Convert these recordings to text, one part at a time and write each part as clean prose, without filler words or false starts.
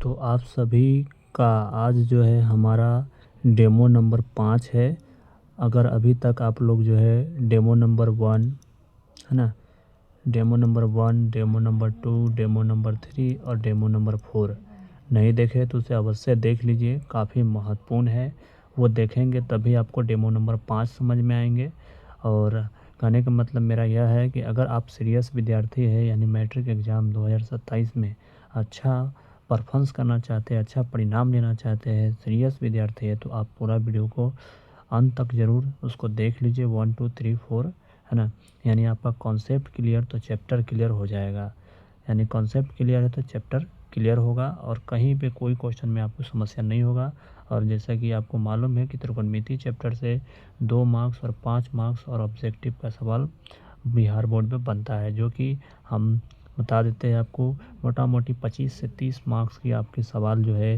तो आप सभी का आज जो है हमारा डेमो नंबर 5 है। अगर अभी तक आप लोग जो है डेमो नंबर 1 है ना, demo number 1, demo number 2, demo number 3 और डेमो नंबर 4 नहीं देखे तो उसे अवश्य देख लीजिए, काफ़ी महत्वपूर्ण है। वो देखेंगे तभी आपको डेमो नंबर 5 समझ में आएंगे। और कहने का मतलब मेरा यह है कि अगर आप सीरियस विद्यार्थी है यानी मैट्रिक एग्ज़ाम 2027 में अच्छा परफॉर्मेंस करना चाहते हैं, अच्छा परिणाम लेना चाहते हैं, सीरियस विद्यार्थी है, तो आप पूरा वीडियो को अंत तक ज़रूर उसको देख लीजिए 1 2 3 4 है ना। यानी आपका कॉन्सेप्ट क्लियर तो चैप्टर क्लियर हो जाएगा। यानी कॉन्सेप्ट क्लियर है तो चैप्टर क्लियर होगा और कहीं पे कोई क्वेश्चन में आपको समस्या नहीं होगा। और जैसा कि आपको मालूम है कि त्रिकोणमिति चैप्टर से 2 मार्क्स और 5 मार्क्स और ऑब्जेक्टिव का सवाल बिहार बोर्ड में बनता है, जो कि हम बता देते हैं आपको मोटा मोटी 25 से 30 मार्क्स की आपके सवाल जो है,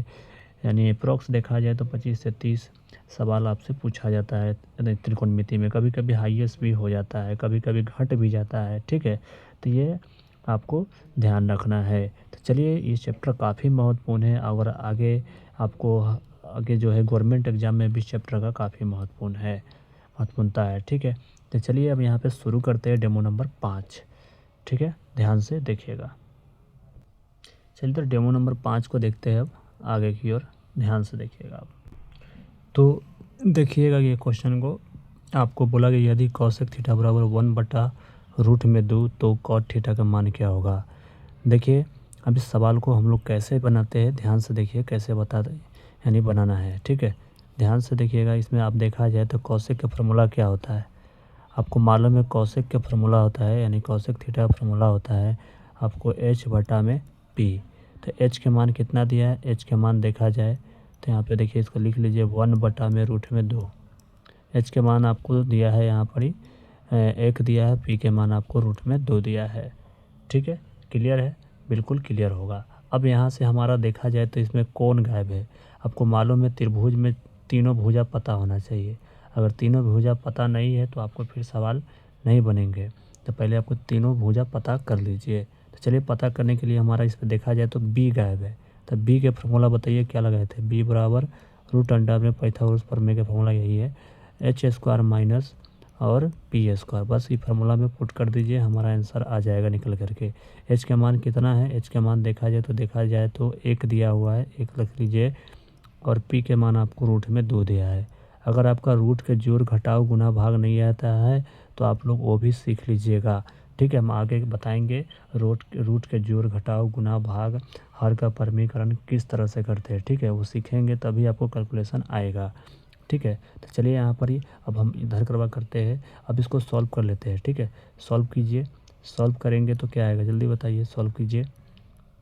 यानी अप्रॉक्स देखा जाए तो 25 से 30 सवाल आपसे पूछा जाता है त्रिकोणमिति में। कभी कभी हाईएस्ट भी हो जाता है, कभी कभी घट भी जाता है, ठीक है। तो ये आपको ध्यान रखना है। तो चलिए, ये चैप्टर काफ़ी महत्वपूर्ण है और आगे आपको आगे जो है गवर्नमेंट एग्जाम में भी चैप्टर का काफ़ी महत्वपूर्णता है, ठीक है। तो चलिए अब यहाँ पे शुरू करते हैं डेमो नंबर 5, ठीक है, ध्यान से देखिएगा। चलिए तो डेमो नंबर 5 को देखते हैं अब आगे की ओर, ध्यान से देखिएगा आप। तो देखिएगा ये क्वेश्चन को आपको बोला कि यदि कॉसेक थीटा बराबर 1/√2 तो कॉट थीटा का मान क्या होगा। देखिए अब इस सवाल को हम लोग कैसे बनाते हैं, ध्यान से देखिए कैसे बता दें, यानी बनाना है, ठीक है। ध्यान से देखिएगा। इसमें आप देखा जाए तो कॉसेक का फार्मूला क्या होता है, आपको मालूम है कॉसेक का फार्मूला होता है, यानी कॉसेक थीटा का फार्मूला होता है आपको H/P। तो H के मान कितना दिया है, H के मान देखा जाए तो यहाँ पे देखिए इसको लिख लीजिए 1/√2। H के मान आपको दिया है यहाँ पर ही 1 दिया है, P के मान आपको √2 दिया है, ठीक है। क्लियर है, बिल्कुल क्लियर होगा। अब यहाँ से हमारा देखा जाए तो इसमें कौन गायब है, आपको मालूम है त्रिभुज में तीनों भुजा पता होना चाहिए। अगर तीनों भुजा पता नहीं है तो आपको फिर सवाल नहीं बनेंगे। तो पहले आपको तीनों भुजा पता कर लीजिए। तो चलिए पता करने के लिए हमारा इस पर देखा जाए तो B गायब है। तो B के फार्मूला बताइए क्या लगाए थे, B बराबर √अंडा में पाइथागोरस प्रमेय का फार्मूला यही है, H² माइनस और P²। बस ये फार्मूला में पुट कर दीजिए, हमारा आंसर आ जाएगा निकल करके। H का मान कितना है, H का मान देखा जाए तो 1 दिया हुआ है, 1 लिख लीजिए। और P के मान आपको √2 दिया है। अगर आपका रूट के जोड़ घटाव गुना भाग नहीं आता है तो आप लोग वो भी सीख लीजिएगा, ठीक है। हम आगे बताएंगे रूट के जोड़ घटाव गुना भाग हर का परमीकरण किस तरह से करते हैं, ठीक है। वो सीखेंगे तभी आपको कैलकुलेशन आएगा, ठीक है। तो चलिए यहाँ पर ही अब हम इधर करवा करते हैं, अब इसको सॉल्व कर लेते हैं, ठीक है। सॉल्व कीजिए, सॉल्व करेंगे तो क्या आएगा जल्दी बताइए, सॉल्व कीजिए।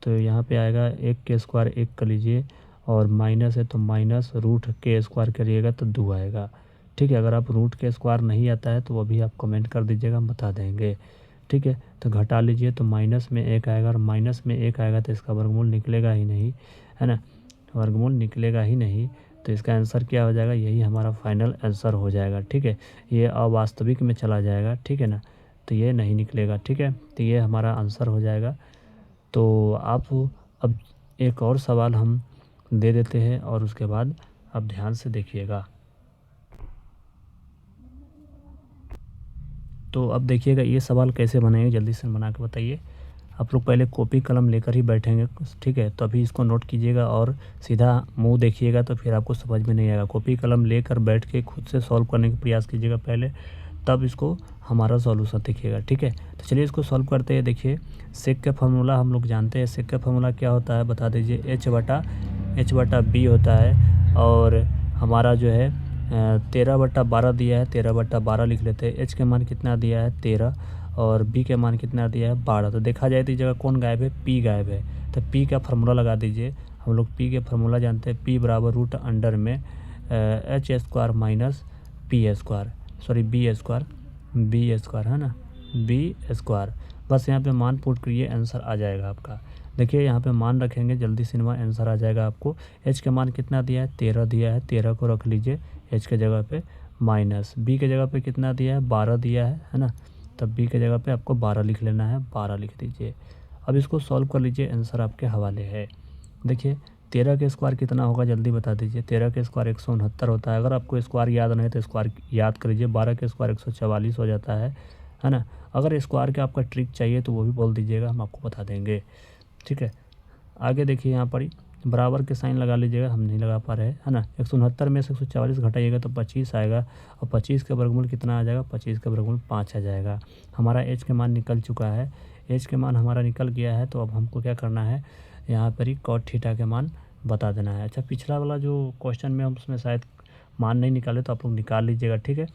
तो यहाँ पे आएगा 1 के स्क्वायर 1 कर लीजिए और माइनस है तो माइनस √के² करिएगा तो 2 आएगा, ठीक है। अगर आप रूट के स्क्वायर नहीं आता है तो वो भी आप कमेंट कर दीजिएगा, हम बता देंगे, ठीक है। तो घटा लीजिए तो माइनस में 1 आएगा और माइनस में 1 आएगा तो इसका वर्गमूल निकलेगा ही नहीं, है ना, वर्गमूल निकलेगा ही नहीं। तो इसका आंसर क्या हो जाएगा, यही हमारा फाइनल आंसर हो जाएगा, ठीक है। ये अवास्तविक में चला जाएगा, ठीक है ना, तो ये नहीं निकलेगा, ठीक है। तो ये हमारा आंसर हो जाएगा। तो आप अब एक और सवाल हम दे देते हैं और उसके बाद आप ध्यान से देखिएगा। तो अब देखिएगा ये सवाल कैसे बनाएंगे, जल्दी से बना के बताइए। आप लोग पहले कॉपी कलम लेकर ही बैठेंगे, ठीक है, तो अभी इसको नोट कीजिएगा और सीधा मुंह देखिएगा तो फिर आपको समझ में नहीं आएगा। कॉपी कलम लेकर बैठ के खुद से सॉल्व करने का प्रयास कीजिएगा पहले, तब इसको हमारा सॉल्यूशन देखिएगा, ठीक है। तो चलिए इसको सॉल्व करते हैं। देखिए सेक का फार्मूला हम लोग जानते हैं, सेक का फार्मूला क्या होता है बता दीजिए, H/B होता है। और हमारा जो है 13/12 दिया है, 13/12 लिख लेते हैं। H के मान कितना दिया है 13 और B के मान कितना दिया है 12। तो देखा जाए तो इस जगह कौन गायब है, P गायब है। तो P का फार्मूला लगा दीजिए, हम लोग P के फार्मूला जानते हैं, P बराबर √अंडर में H² minus P², sorry B² है ना, B²। बस यहाँ पे मान पुट करिए, आंसर आ जाएगा आपका। देखिए यहाँ पे मान रखेंगे, जल्दी से आंसर आ जाएगा आपको। H का मान कितना दिया है 13 दिया है, 13 को रख लीजिए H के जगह पे माइनस, B के जगह पे कितना दिया है 12 दिया है ना, तब B के जगह पे आपको 12 लिख लेना है, 12 लिख दीजिए। अब इसको सॉल्व कर लीजिए, आंसर आपके हवाले है। देखिए 13 का स्क्वायर कितना होगा जल्दी बता दीजिए। 13 का स्क्वायर 169 होता है। अगर आपको स्क्वायर याद नहीं है तो स्क्वायर याद कर लीजिए। 12 का स्क्वायर 144 हो जाता है ना। अगर स्क्वायर का आपका ट्रिक चाहिए तो वो भी बोल दीजिएगा, हम आपको बता देंगे, ठीक है। आगे देखिए यहाँ पर ही बराबर के साइन लगा लीजिएगा, हम नहीं लगा पा रहे हैं, है ना। 169 में से 144 घटाइएगा तो 25 आएगा, और 25 का वर्गमूल कितना आ जाएगा, 25 का वर्गमूल 5 आ जाएगा। हमारा एच के मान निकल चुका है, एच के मान हमारा निकल गया है। तो अब हमको क्या करना है, यहाँ पर ही कॉट थीटा के मान बता देना है। अच्छा, पिछला वाला जो क्वेश्चन में हम उसमें शायद मान नहीं निकाले, तो आप लोग निकाल लीजिएगा, ठीक है।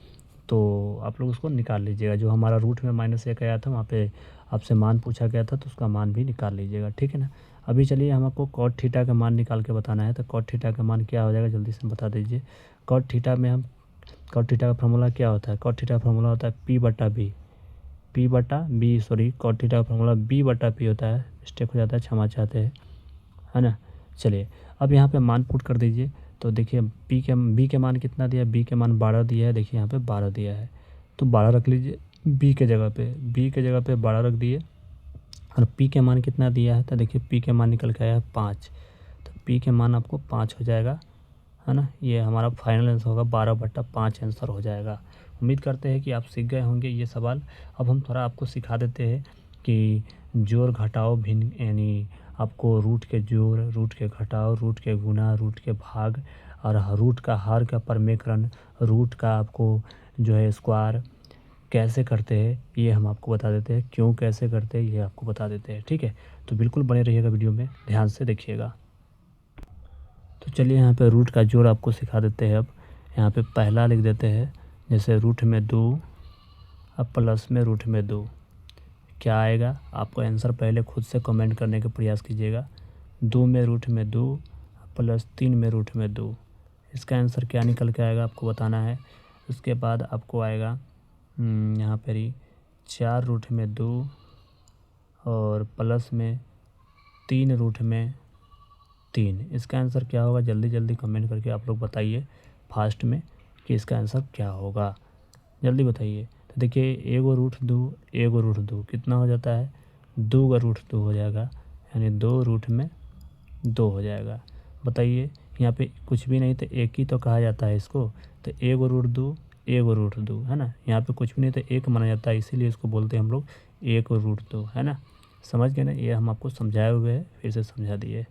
तो आप लोग उसको निकाल लीजिएगा, जो हमारा रूट में -1 आया था वहाँ पे आपसे मान पूछा गया था, तो उसका मान भी निकाल लीजिएगा, ठीक है ना। अभी चलिए हमको कॉट थीटा का मान निकाल के बताना है। तो कॉट थीटा का मान क्या हो जाएगा जल्दी से बता दीजिए। कॉट थीटा में हम कॉट थीटा का फार्मूला क्या होता है, कॉट थीटा का फार्मूला होता है कॉट थीटा का फार्मूला b/p होता है। मिस्टेक हो जाता है, क्षमा चाहते हैं, है ना। चलिए अब यहाँ पे मान पुट कर दीजिए। तो देखिए b के मान कितना दिया, b के मान 12 दिया है। देखिए यहाँ पे 12 दिया है, तो 12 रख लीजिए b के जगह पे 12 रख दिए। और p के मान कितना दिया है, तो देखिए p के मान निकल के आया है 5। तो p के मान आपको 5 हो जाएगा, है ना। ये हमारा फाइनल आंसर होगा, 12/5 आंसर हो जाएगा। उम्मीद करते हैं कि आप सीख गए होंगे ये सवाल। अब हम थोड़ा आपको सिखा देते हैं कि जोड़ घटाव भिन्न, यानी आपको रूट के जोड़, रूट के घटाव, रूट के गुणा, रूट के भाग, और रूट का हर का परमेकरण, रूट का आपको जो है स्क्वायर कैसे करते हैं ये हम आपको बता देते हैं, क्यों कैसे करते हैं ये आपको बता देते हैं, ठीक है। तो बिल्कुल बने रहिएगा वीडियो में, ध्यान से देखिएगा। तो चलिए यहाँ पे रूट का जोड़ आपको सिखा देते हैं। अब यहाँ पे पहला लिख देते हैं, जैसे रूट में 2, अब प्लस में रूट में 2, क्या आएगा आपको आंसर पहले खुद से कमेंट करने का प्रयास कीजिएगा। 2 में रूट में 2 प्लस 3 में रूट में 2, इसका आंसर क्या निकल के आएगा आपको बताना है। उसके बाद आपको आएगा यहाँ पर ही 4 रूट में 2 और प्लस में 3 रूट में 3, इसका आंसर क्या होगा जल्दी जल्दी कमेंट करके आप लोग बताइए फास्ट में कि इसका आंसर क्या होगा, जल्दी बताइए। तो देखिए 1 रूट 2 1 रूट 2 कितना हो जाता है, 2 का रूट 2 हो जाएगा, यानी 2 रूट में 2 हो जाएगा। बताइए यहाँ पे कुछ भी नहीं तो एक ही तो कहा जाता है इसको। तो 1 रूट 2 1 रूट 2, है ना। यहाँ पे कुछ भी नहीं तो एक माना जाता है, इसीलिए इसको बोलते हैं हम लोग 1 रूट 2, है ना। समझ गए ना, ये हम आपको समझाए हुए हैं, फिर से समझा दिए।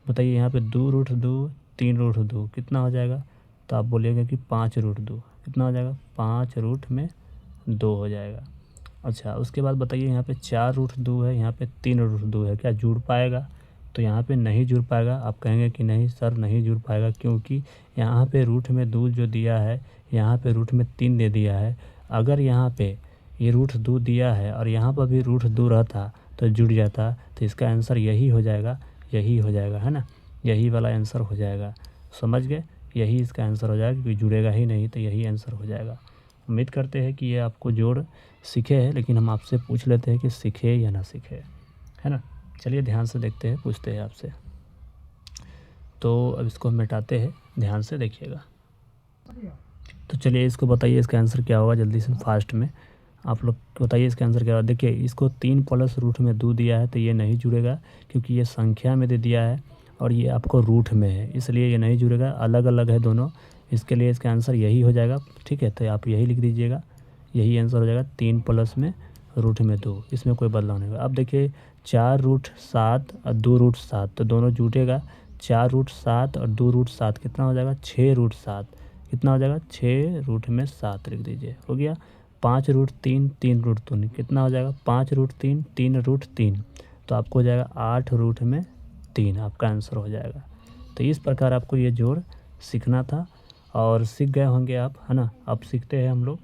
बताइए यहाँ पे 2 रूट 2 3 रूट 2 कितना हो जाएगा, तो आप बोलिएगा कि 5 रूट 2 कितना हो जाएगा, 5 रूट में 2 हो जाएगा। अच्छा, उसके बाद बताइए यहाँ पे 4 रूट 2 है, यहाँ पे 3 रूट 2 है, क्या जुड़ पाएगा, तो यहाँ पे नहीं जुड़ पाएगा। आप कहेंगे कि नहीं सर नहीं जुड़ पाएगा, क्योंकि यहाँ पे रूट में 2 जो दिया है, यहाँ पे रूट में 3 दे दिया है। अगर यहाँ पे ये रूट 2 दिया है और यहाँ पर भी रूट 2 रहता तो जुड़ जाता, तो इसका आंसर यही हो जाएगा, है ना। यही वाला आंसर हो जाएगा, समझ गए, यही इसका आंसर हो जाएगा, क्योंकि जुड़ेगा ही नहीं तो यही आंसर हो जाएगा। उम्मीद करते हैं कि ये आपको जोड़ सीखे हैं, लेकिन हम आपसे पूछ लेते हैं कि सीखे या ना सीखे, है ना। चलिए ध्यान से देखते हैं, पूछते हैं आपसे। तो अब इसको हम मिटाते हैं, ध्यान से देखिएगा। तो चलिए इसको बताइए इसका आंसर क्या होगा, जल्दी से फास्ट में आप लोग बताइए इसका आंसर क्या होगा। देखिए इसको 3 प्लस रूट में 2 दिया है तो ये नहीं जुड़ेगा, क्योंकि ये संख्या में दे दिया है और ये आपको रूट में है, इसलिए ये नहीं जुड़ेगा, अलग अलग है दोनों। इसके लिए इसका आंसर यही हो जाएगा, ठीक है। तो आप यही लिख दीजिएगा, यही आंसर हो जाएगा, 3 प्लस में रूट में 2, इसमें कोई बदलाव नहीं होगा। अब देखिए 4 रूट 7 और 2 रूट 7, तो दोनों जुटेगा। 4 रूट 7 और 2 रूट 7 कितना हो जाएगा, 6 रूट 7 कितना हो जाएगा, 6 रूट में 7 लिख दीजिए, हो गया। 5 रूट 3 3 रूट 3 कितना हो जाएगा, 5 रूट 3 3 रूट 3, तो आपको हो जाएगा 8 रूट में 3, आपका आंसर हो जाएगा। तो इस प्रकार आपको ये जोड़ सीखना था और सीख गए होंगे आप, है ना। अब सीखते हैं हम लोग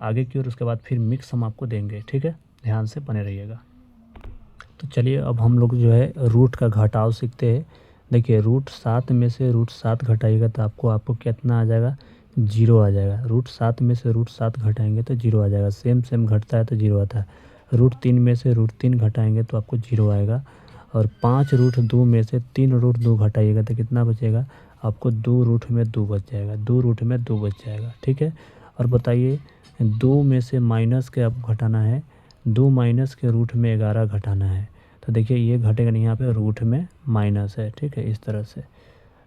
आगे की ओर, उसके बाद फिर मिक्स हम आपको देंगे, ठीक है, ध्यान से बने रहिएगा। तो चलिए अब हम लोग जो है रूट का घटाव सीखते हैं। देखिए रूट 7 में से रूट 7 घटाइएगा तो आपको कितना आ जाएगा, 0 आ जाएगा। रूट 7 में से रूट 7 घटाएंगे तो 0 आ जाएगा, सेम घटता है तो 0 आता है। रूट 3 में से रूट 3 घटाएंगे तो आपको 0 आएगा। और 5 रूट 2 में से 3 रूट 2 घटाइएगा तो कितना बचेगा, आपको 2 रूट में 2 बच जाएगा, 2 रूट में 2 बच जाएगा, ठीक है। और बताइए 2 में से माइनस के आपको घटाना है, 2 माइनस के रूट में 11 घटाना है, तो देखिए ये घटेगा नहीं, यहाँ पे रूट में माइनस है, ठीक है, इस तरह से।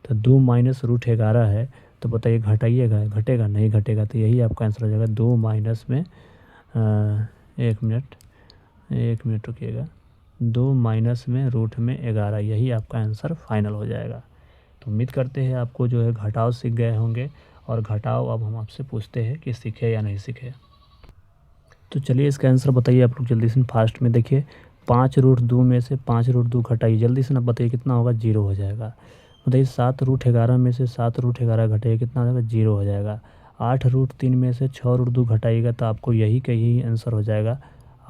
तो 2 माइनस रूट 11 है, तो बताइए घटाइएगा, घटेगा नहीं घटेगा, तो यही आपका आंसर हो जाएगा 2 माइनस में 1 मिनट रुकिएगा, 2 माइनस में रूट में 11, यही आपका आंसर फाइनल हो जाएगा। तो उम्मीद करते हैं आपको जो है घटाव सीख गए होंगे, और घटाव अब हम आपसे पूछते हैं कि सीखे या नहीं सीखे। तो चलिए इसका आंसर बताइए आप लोग जल्दी से फास्ट में। देखिए 5√2 में से 5√2 घटाइए, जल्दी से ना बताइए कितना होगा, 0 हो जाएगा। बताइए 7√11 में से 7√11 घटाइए, कितना हो जाएगा, 0 हो जाएगा। 8√3 में से 6√2 घटाइएगा, तो आपको यही का यही आंसर हो जाएगा,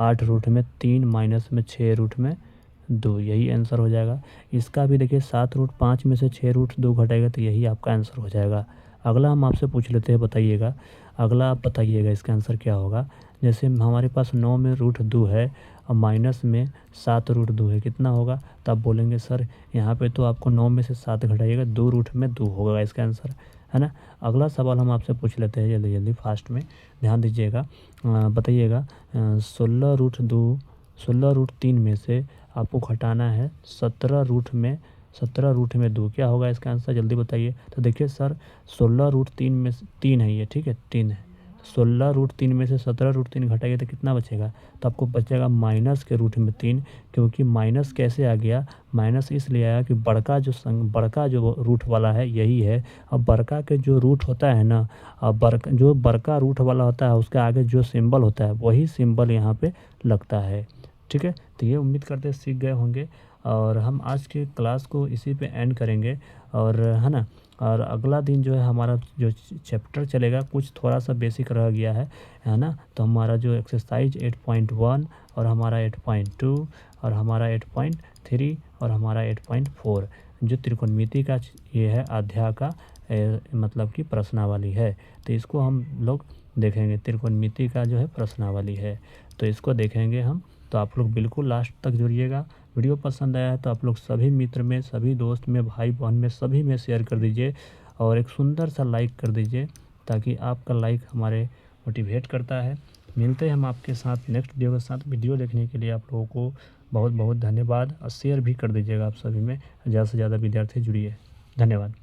8√3 माइनस में 6√2, यही आंसर हो जाएगा। इसका भी देखिए 7√5 में से 6√2 घटाएगा, तो यही आपका आंसर हो जाएगा। अगला हम आपसे पूछ लेते हैं, बताइएगा अगला आप बताइएगा इसका आंसर क्या होगा। जैसे हमारे पास 9 में √2 है और माइनस में 7√2 है, कितना होगा, तो आप बोलेंगे सर यहाँ पे तो आपको 9 में से 7 घटाइएगा, 2 रूट में 2 होगा इसका आंसर, है ना। अगला सवाल हम आपसे पूछ लेते हैं जल्दी जल्दी फास्ट में, ध्यान दीजिएगा। बताइएगा 16√3 में से आपको घटाना है 17√में 2, क्या होगा इसका आंसर, जल्दी बताइए। तो देखिए सर 16√3 में से 3 है ये, ठीक है, 3 है। 16√3 में से 17√3 घटाइए तो कितना बचेगा, तो आपको बचेगा माइनस के रूट में 3, क्योंकि माइनस कैसे आ गया, माइनस इसलिए आया कि बड़का जो रूट वाला है यही है। अब बड़का के जो रूट होता है ना, अब जो बड़का रूट वाला होता है उसके आगे जो सिंबल होता है वही सिंबल यहाँ पे लगता है, ठीक है। तो ये उम्मीद करते सीख गए होंगे, और हम आज के क्लास को इसी पे एंड करेंगे, और है ना। और अगला दिन जो है हमारा जो चैप्टर चलेगा कुछ थोड़ा सा बेसिक रह गया है ना। तो हमारा जो एक्सरसाइज 8.1 और हमारा 8.2 और हमारा 8.3 और हमारा 8.4 जो त्रिकोणमिति का ये है अध्याय का मतलब कि प्रश्नावली है, तो इसको हम लोग देखेंगे। त्रिकोणमिति का जो है प्रश्नावली है, तो इसको देखेंगे हम। तो आप लोग बिल्कुल लास्ट तक जुड़िएगा। वीडियो पसंद आया है तो आप लोग सभी मित्र में, सभी दोस्त में, भाई बहन में, सभी में शेयर कर दीजिए, और एक सुंदर सा लाइक कर दीजिए, ताकि आपका लाइक हमारे मोटिवेट करता है। मिलते हैं हम आपके साथ नेक्स्ट वीडियो के साथ। वीडियो देखने के लिए आप लोगों को बहुत बहुत धन्यवाद, और शेयर भी कर दीजिएगा आप सभी में, ज़्यादा से ज़्यादा विद्यार्थी जुड़िए। धन्यवाद।